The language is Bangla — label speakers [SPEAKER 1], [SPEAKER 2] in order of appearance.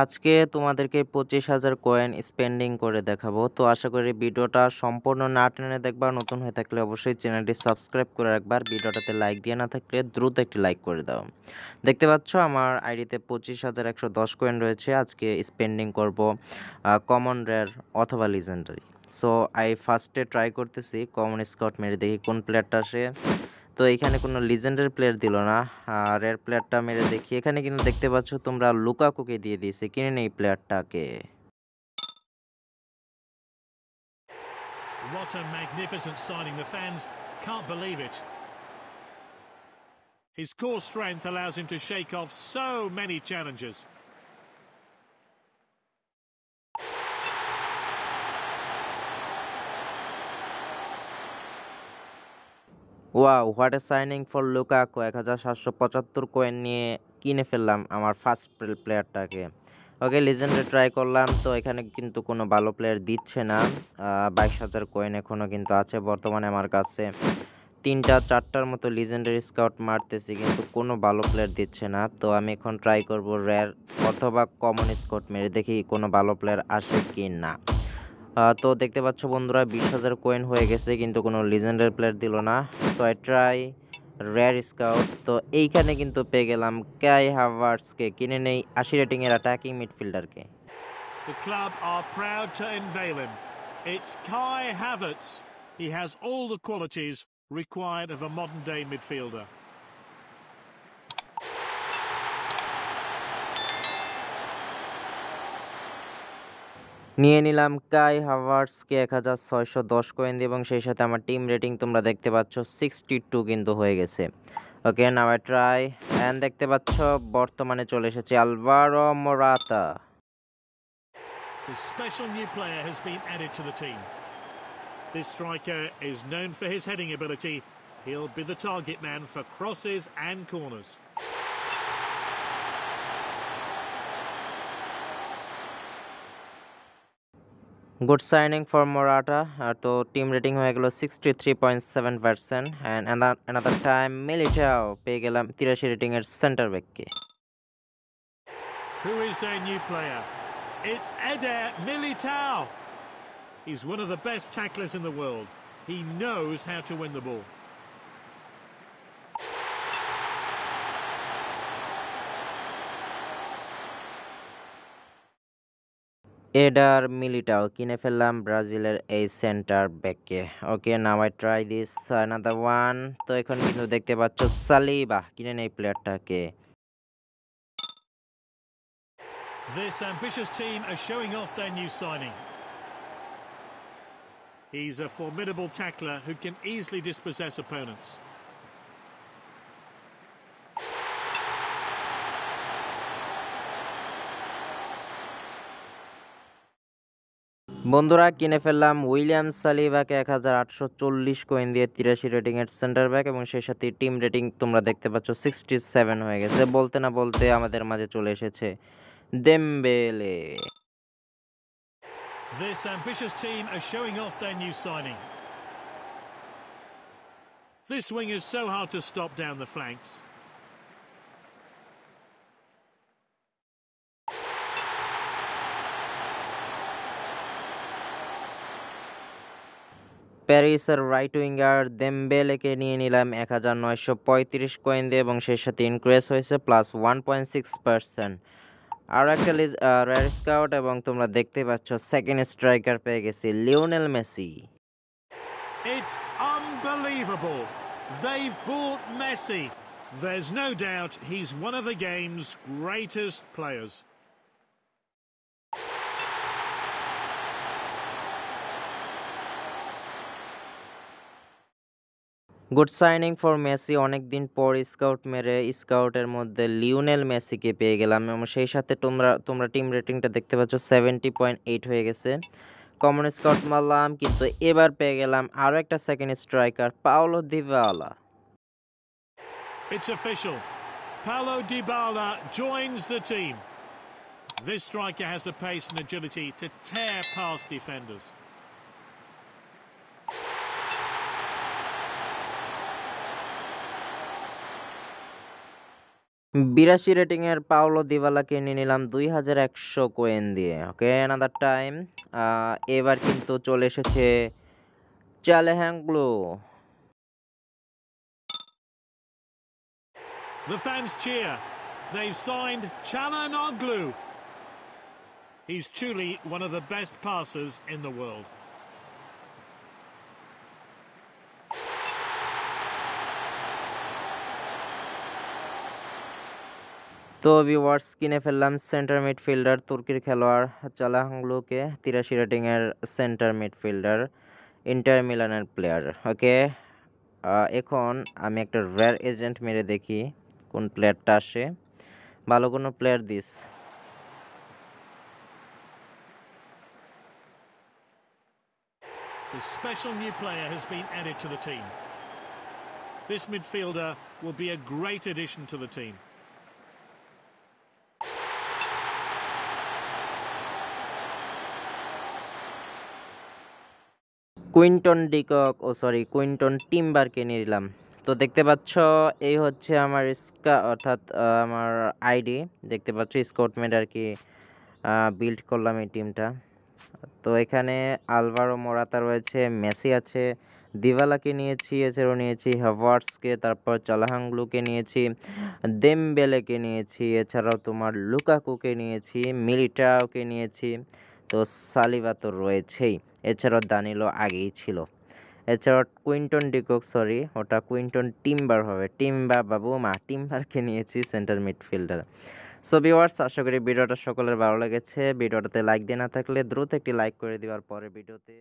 [SPEAKER 1] আজকে তোমাদেরকে 25,000 কয়েন স্পেন্ডিং করে দেখাবো। তো আশা করি ভিডিওটা সম্পূর্ণ না টেনে দেখবা। নতুন হয়ে থাকলে অবশ্যই চ্যানেলটি সাবস্ক্রাইব করে রাখবা। আর ভিডিওটাতে লাইক দিয়ে না থাকলে দ্রুত একটি লাইক করে দাও। দেখতে পাচ্ছ আমার আইডিতে 25,110 কয়েন রয়েছে। আজকে স্পেন্ডিং করব কমন রেয়ার অথবা লিজেন্ডারি। সো ফার্স্টে ট্রাই করতেছি কমন স্কাউট মেরে দেখি কোন প্লেয়ারটা আসে। তো এখানে কোনো লিজেন্ডারি প্লেয়ার দিল না। রেয়ার প্লেয়ারটা মেরে দেখি। এখানে কিন্তু দেখতে পাচ্ছ তোমরা লুকাকুকে দিয়ে দিয়েছে। কিনে নেই প্লেয়ারটাকে।
[SPEAKER 2] What a magnificent signing. The fans can't believe it. His core strength allows him to shake off so many challenges.
[SPEAKER 1] Wow, what a signing for Lukaku. 1775 coin নিয়ে কিনে ফেললাম আমার ফার্স্ট প্লেয়ারটাকে। ওকে, লিজেন্ডে ট্রাই করলাম। তো এখানে কিন্তু কোনো ভালো প্লেয়ার দিচ্ছে না। 22,000 কয়েন এখনও কিন্তু আছে বর্তমানে আমার কাছে। 3-4টার মতো লিজেন্ডারি স্কাউট মারতেছি, কিন্তু কোনো ভালো প্লেয়ার দিচ্ছে না। তো আমি এখন ট্রাই করব রেয়ার অথবা কমন স্কাউট মেরে দেখি কোনো ভালো প্লেয়ার আসে কি না। তো দেখতে পাচ্ছ বন্ধুরা 20,000 কয়েন হয়ে গেছে, কিন্তু কোনো লিজেন্ডারি প্লেয়ার দিল না। So I try rare scout. তো এইখানে কিন্তু পেয়ে গেলাম কাই হাভার্টসকে। কিনে নেই 80 রেটিংয়ের attacking মিডফিল্ডারকে।
[SPEAKER 2] The club are proud to unveil him. It's Kai Havertz. He has all the qualities required of a modern-day midfielder.
[SPEAKER 1] নিয়ে নিলাম কাই হাভার্টসকে 1610 কয়েন দিয়ে, এবং সেই সাথে আমার টিম রেটিং তোমরা দেখতে পাচ্ছ 62 কিন্তু হয়ে গেছে। ওকে, নাও আই ট্রাই। অ্যান্ড দেখতে পাচ্ছ বর্তমানে চলে এসেছে Alvaro Morata.
[SPEAKER 2] A special new player has been added to the team. This striker is known for his heading ability. He'll be the target man for crosses and corners.
[SPEAKER 1] Good signing for Morata. তো টিম রেটিং হয়ে গেল 63.7%। অ্যান্ড অ্যানাদার টাইম মিলিটাও পেয়ে গেলাম 83 রেটিংয়ের centre ব্যাককে।
[SPEAKER 2] Who is their new player? It's Eder Militao. He's one of the best tacklers in the world. He knows how to win the ball.
[SPEAKER 1] Eder Militao কিনে ফেললাম ব্রাজিলের এই সেন্টার ব্যাককে। Okay, now I try this another one. তো এখন কিন্তু দেখতে পাচ্ছ সালিবা। কিনে নেই প্লেয়ারটাকে।
[SPEAKER 2] This ambitious team are showing off their new signing. He's a formidable tackler who can easily dispossess opponents.
[SPEAKER 1] বন্ধুরা কিনে ফেললাম উইলিয়াম সালিবাকে 1840 কয়েন দিয়ে 83 রেটিংয়ের সেন্টার ব্যাক, এবং সেই সাথে টিম রেটিং তোমরা দেখতে পাচ্ছ 67 হয়ে গেছে। বলতে না বলতে আমাদের মাঝে চলে এসেছে দেমবেলে।
[SPEAKER 2] This ambitious team are showing off their new signing. This wing is so hard to stop down the flanks.
[SPEAKER 1] প্যারিসের রাইট উইঙ্গার দেমবেলেকে নিয়ে নিলাম 1935 কয়েন দিয়ে, এবং সেই সাথে ইনক্রিজ হয়েছে প্লাস 1.6%। আরও একটা রেয়ার স্কাউট, এবং তোমরা দেখতে পাচ্ছ সেকেন্ড স্ট্রাইকার পেয়ে গেছি Lionel Messi.
[SPEAKER 2] It's unbelievable. They've bought Messi. There's no doubt he's one of the game's greatest players.
[SPEAKER 1] Good signing for Messi. অনেকদিন পর স্কাউট মেরে স্কাউটের মধ্যে লিওনেল মেসিকে পেয়ে গেলাম, এবং সেই সাথে তোমরা টিম রেটিংটা দেখতে পাচ্ছ 70.8 হয়ে গেছে। কমন স্কাউট মারলাম, কিন্তু এবার পেয়ে গেলাম আরও একটা second striker Paulo Dybala.
[SPEAKER 2] It's official. Paulo Dybala joins the team. This striker has the pace and agility to tear past defenders.
[SPEAKER 1] 82 rating এর পাওলো দিবালাকে নিয়ে নিলাম 2100 কোয়েন দিয়ে। ওকে, অ্যানাদার টাইম। এবার কিন্তু চলে এসেছে চালেহাংগ্লো।
[SPEAKER 2] The fans cheer. They've signed Çalhanoğlu. He's truly one of the best passers in the world.
[SPEAKER 1] তো ভিউয়ার্স, কিনে ফেললাম সেন্টার মিডফিল্ডার তুর্কির খেলোয়াড় চালাহাংলুকে, 83 রেটিং এর সেন্টার মিডফিল্ডার, ইন্টার মিলানের প্লেয়ার। ওকে, এখন আমি একটা রেয়ার এজেন্ট মেরে দেখি কোন প্লেয়ারটা আসে। ভালো কোনো player this.
[SPEAKER 2] The special new player has been added to the team. This midfielder will be a great addition to the team.
[SPEAKER 1] Quinton টিম্বারকে নিয়ে নিলাম। তো দেখতে পাচ্ছ এই হচ্ছে আমার অর্থাৎ আমার আইডি। দেখতে পাচ্ছ স্কটমেট আর কি বিল্ড করলাম এই টিমটা। তো এখানে আলভারো মোরাতা রয়েছে, মেসি আছে, দিবালাকে নিয়েছি, এছাড়াও নিয়েছি হাভার্টসকে, তারপর চালাহাংলুকে নিয়েছি, দেমবেলেকে নিয়েছি, এছাড়াও তোমার লুকাকুকে নিয়েছি, মিলিটাওকে নিয়েছি, তো সালিবা তো রয়েছেই, এছাড়াও দানিলো আগেই ছিল, এছাড়াও ওটা কুইন্টন টিম্বার হবে, টিম্বারকে নিয়েছি সেন্টার মিডফিল্ডার। সো ভিউয়ার্স, আশা করি ভিডিওটা সকলের ভালো লেগেছে। ভিডিওটাতে লাইক দিয়ে না থাকলে দ্রুত একটি লাইক করে দিবার পরে ভিডিওতে